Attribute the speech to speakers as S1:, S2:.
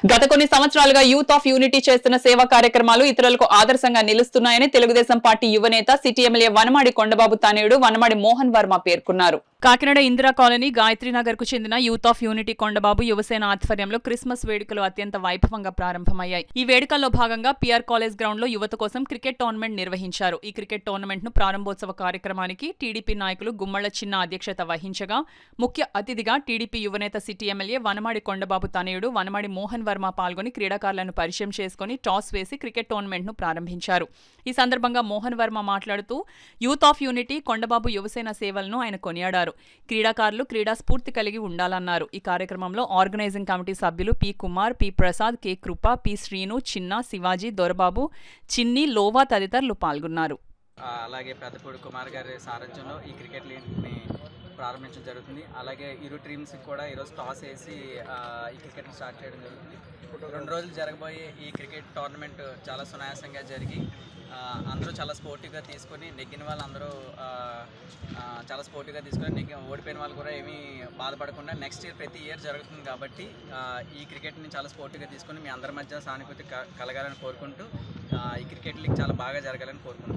S1: గత కొన్ని సంవత్సరాలుగా యూత్ ఆఫ్ యూనిటీ చేస్తున్న సేవా కార్యక్రమాలు ఇతరులకు ఆదర్శంగా నిలుస్తున్నాయని తెలుగుదేశం పార్టీ యువనేత సిటీ ఎమ్మెల్యే వనమాడి కొండబాబు తనయుడు వనమాడి మోహన్ వర్మ పేర్కొన్నారు. కాకినాడ ఇందిరా కాలనీ గాయత్రీనగర్ కు చెందిన youth of unity Kondababu Yuvasena ఆధ్వర్యంలో క్రిస్మస్ వేడుకలు అత్యంత వైభవంగా ప్రారంభమయ్యాయి. ఈ వేడుకల్లో భాగంగా పిఆర్ కాలేజ్ గ్రౌండ్ లో యువత కోసం క్రికెట్ టోర్నమెంట్ నిర్వహించారు. ఈ క్రికెట్ టోర్నమెంట్ ను ప్రారంభోత్సవ కార్యక్రమానికి టీడీపీ నాయకులు గుమ్మళ్ల చిన్న అధ్యక్షత వహించగా ముఖ్య అతిథిగా టీడీపీ యువనేత సిటీ ఎమ్మెల్యే వనమాడి కొండబాబు తనయుడు వనమాడి మోహన్ వర్మ పాల్గొని క్రీడాకారులను పరిచయం చేసుకుని టాస్ వేసి క్రికెట్ టోర్నమెంట్ ను ప్రారంభించారు. ఈ సందర్భంగా మోహన్ వర్మ మాట్లాడుతూ youth of unity Kondababu Yuvasena సేవలను ఆయన కొనియాడారు. క్రీడాకారులు క్రీడా స్ఫూర్తి కలిగి ఉండాలన్నారు. ఈ కార్యక్రమంలో ఆర్గనైజింగ్ కమిటీ సభ్యులు P Kumar, P Prasad, K Krupa, P Srinu, Chinna, Shivaji, Dorababu, చిన్ని, లోవా తదితరులు పాల్గొన్నారు.
S2: అలాగే పెద్దపూడి కుమార్ గారి సారథ్యంలో ఈ క్రికెట్ లీగ్ని ప్రారంభించడం జరుగుతుంది. అలాగే ఇరు టీమ్స్ కూడా ఈరోజు టాస్ వేసి ఈ క్రికెట్ని స్టార్ట్ చేయడం జరుగుతుంది. 2 రోజులు జరగబోయే ఈ క్రికెట్ టోర్నమెంట్ చాలా సునాయాసంగా జరిగి అందరూ చాలా స్పోర్టివ్గా తీసుకొని నెగ్గిన వాళ్ళందరూ చాలా స్పోర్టివ్గా తీసుకొని ఓడిపోయిన వాళ్ళు కూడా ఏమీ బాధపడకుండా నెక్స్ట్ ఇయర్ ప్రతి ఇయర్ జరుగుతుంది కాబట్టి ఈ క్రికెట్ని చాలా స్పోర్టివ్గా తీసుకొని మీ అందరి మధ్య సానుభూతి కలగాలని కోరుకుంటూ ఈ క్రికెట్ లీగ్ చాలా బాగా జరగాలని కోరుకుంటున్నాను.